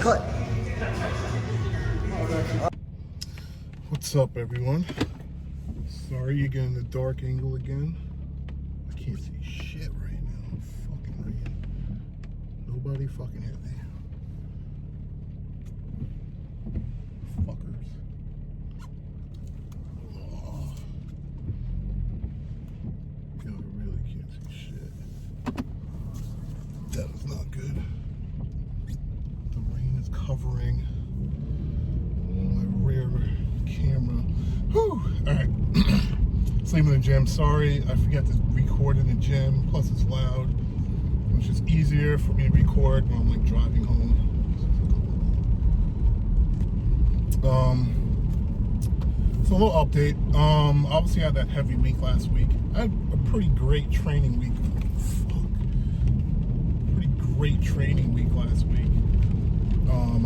Cut. What's up, everyone? Sorry you're getting the dark angle again. I can't see shit right now. Fucking rain. Nobody fucking hit me. Fuckers. Oh. Yo, I really can't see shit. That is not good. The rain is covering my rear camera. Whew. Alright. Sleeping in the gym. Sorry, I forget to record in the gym. Plus it's loud. It's just easier for me to record when I'm like driving home. So a little update. Obviously I had that heavy week last week. I had a pretty great training week. Pretty great training week last week.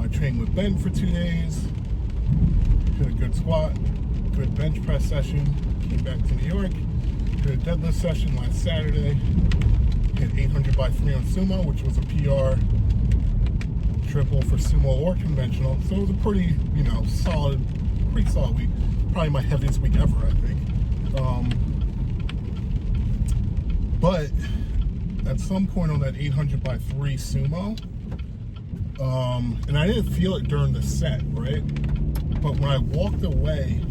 I trained with Ben for 2 days. Did a good squat, good bench press session. Came back to New York. Did a deadlift session last Saturday. Hit 800 by 3 on sumo, which was a PR triple for sumo or conventional. So it was a pretty, solid, pretty solid week. Probably my heaviest week ever, I think. But at some point on that 800 by 3 sumo, and I didn't feel it during the set, right? But when I walked away,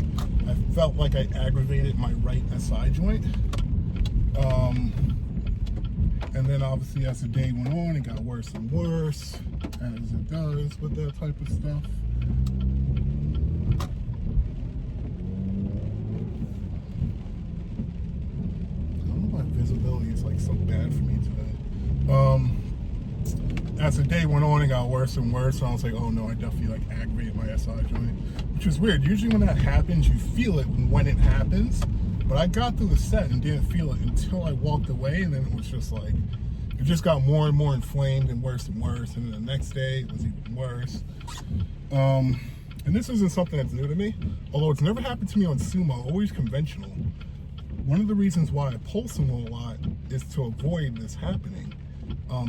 I felt like I aggravated my right SI joint. And then obviously as the day went on, it got worse and worse, as it does with that type of stuff. I don't know why visibility is like so bad for me today. As the day went on, it got worse and worse. So I was like, oh no, I definitely like aggravated my SI joint, which is weird. Usually when that happens, you feel it when it happens. But I got through the set and didn't feel it until I walked away, and then it was just like, it just got more and more inflamed and worse and worse. And then the next day it was even worse. And this isn't something that's new to me, although it's never happened to me on sumo, always conventional. One of the reasons why I pull sumo a lot is to avoid this happening.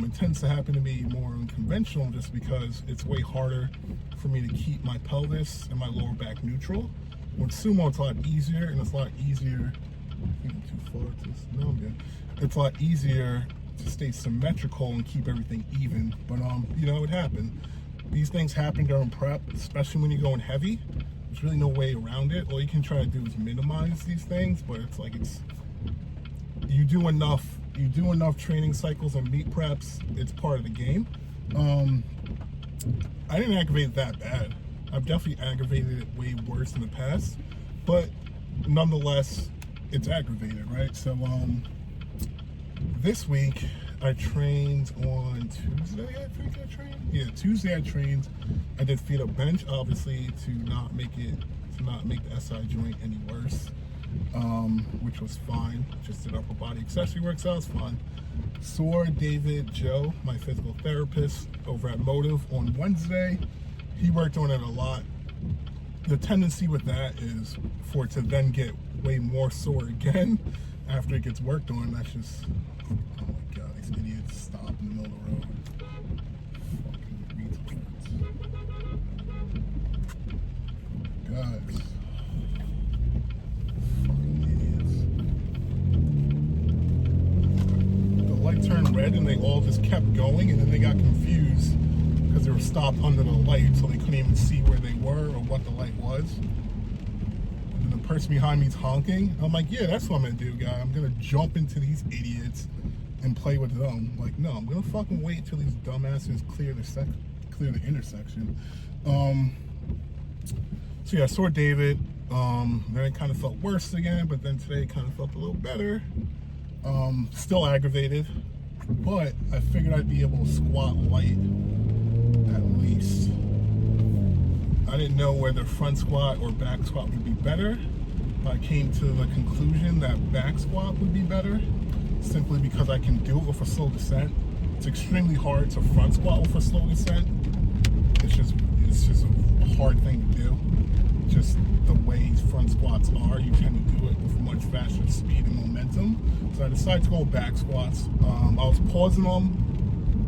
It tends to happen to me more on conventional just because it's way harder for me to keep my pelvis and my lower back neutral. When sumo, it's a lot easier, and it's a lot easier. I think I'm too far to this. No, I'm good. It's a lot easier to stay symmetrical and keep everything even. But it happened. These things happen during prep, especially when you're going heavy. There's really no way around it. All you can try to do is minimize these things, but it's like you do enough training cycles and meet preps, it's part of the game. I didn't aggravate it that bad. I've definitely aggravated it way worse in the past, but nonetheless, it's aggravated, right? So this week I trained on Tuesday, I think I trained? Yeah, Tuesday I trained. I did feet up bench, obviously, to not make the SI joint any worse, which was fine. Just did upper body accessory work, so that was fun. Saw David Joe, my physical therapist, over at Motive on Wednesday. He worked on it a lot. The tendency with that is for it to then get way more sore again after it gets worked on. That's just, oh my God, these idiots stop in the middle of the road. Fucking retards. Guys. Fucking idiots. The light turned red and they all just kept going, and then they got confused because they were stopped under the light, so they couldn't even see where they were or what the light was. And then the person behind me's honking. I'm like, yeah, that's what I'm gonna do, guy. I'm gonna jump into these idiots and play with them. Like, no, I'm gonna fucking wait till these dumbasses clear the intersection. So yeah, I saw David. Then it kind of felt worse again, but then today it kind of felt a little better. Still aggravated, but I figured I'd be able to squat light. At least. I didn't know whether front squat or back squat would be better. I came to the conclusion that back squat would be better, simply because I can do it with a slow descent. It's extremely hard to front squat with a slow descent. It's just a hard thing to do. Just the way front squats are, you tend to do it with much faster speed and momentum. So I decided to go back squats. I was pausing them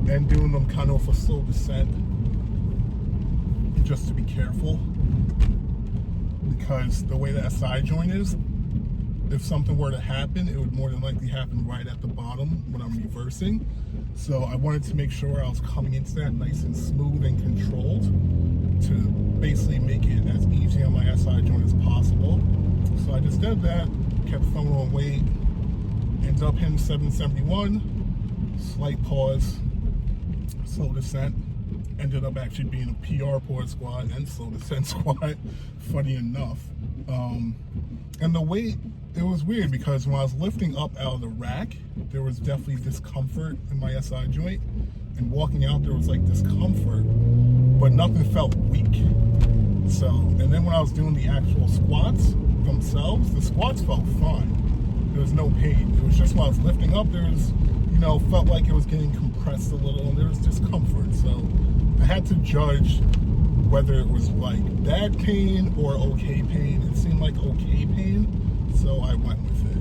and doing them kind of with a slow descent. just to be careful, because the way the SI joint is, if something were to happen, it would more than likely happen right at the bottom when I'm reversing. So I wanted to make sure I was coming into that nice and smooth and controlled to basically make it as easy on my SI joint as possible. So I just did that, kept throwing on weight, ended up hitting 771, slight pause, slow descent. Ended up actually being a PR pause squat and slow descent squat, funny enough. And the weight, it was weird because when I was lifting up out of the rack, there was definitely discomfort in my SI joint. And walking out, there was like discomfort, but nothing felt weak. So, and then when I was doing the actual squats themselves, the squats felt fine. There was no pain. It was just when I was lifting up, there was, felt like it was getting compressed a little and there was discomfort. So I had to judge whether it was like bad pain or okay pain. It seemed like okay pain, so I went with it.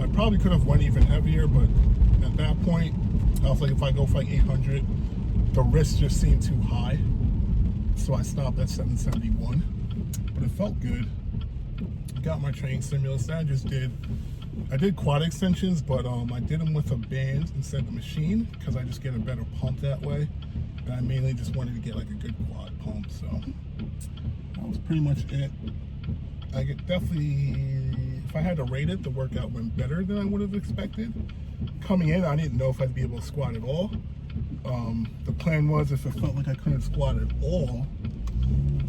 I probably could have went even heavier, but at that point, I was like, if I go for like 800, the risk just seemed too high. So I stopped at 771, but it felt good. Got my training stimulus. I did quad extensions, but I did them with a band instead of the machine because I just get a better pump that way. And I mainly just wanted to get like a good quad pump, so that was pretty much it. I could definitely, if I had to rate it, the workout went better than I would have expected. Coming in, I didn't know if I'd be able to squat at all. The plan was if it felt like I couldn't squat at all,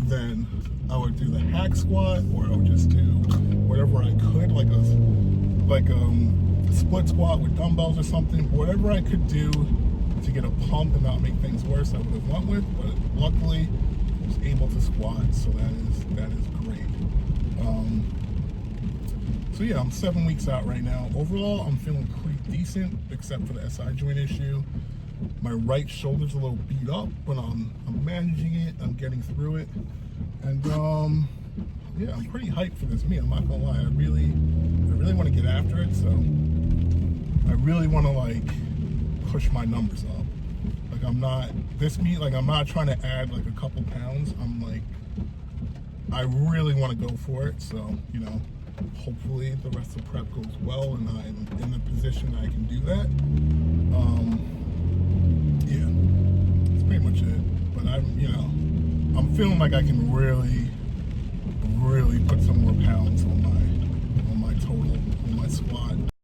then I would do the hack squat, or I would just do whatever I could, like a split squat with dumbbells or something. Whatever I could do to get a pump and not make things worse, I would have went with. But luckily, I was able to squat, so that is great. So yeah, I'm 7 weeks out right now. Overall, I'm feeling pretty decent, except for the SI joint issue. My right shoulder's a little beat up, but I'm managing it. I'm getting through it, and yeah, I'm pretty hyped for this meet. I'm not gonna lie, I really want to get after it. So I really want to like push my numbers up. Like I'm not trying to add like a couple pounds. I really want to go for it. So hopefully the rest of prep goes well and I'm in the position I can do that. Yeah, that's pretty much it. But I'm feeling like I can really put some more pounds on my total, on my squat.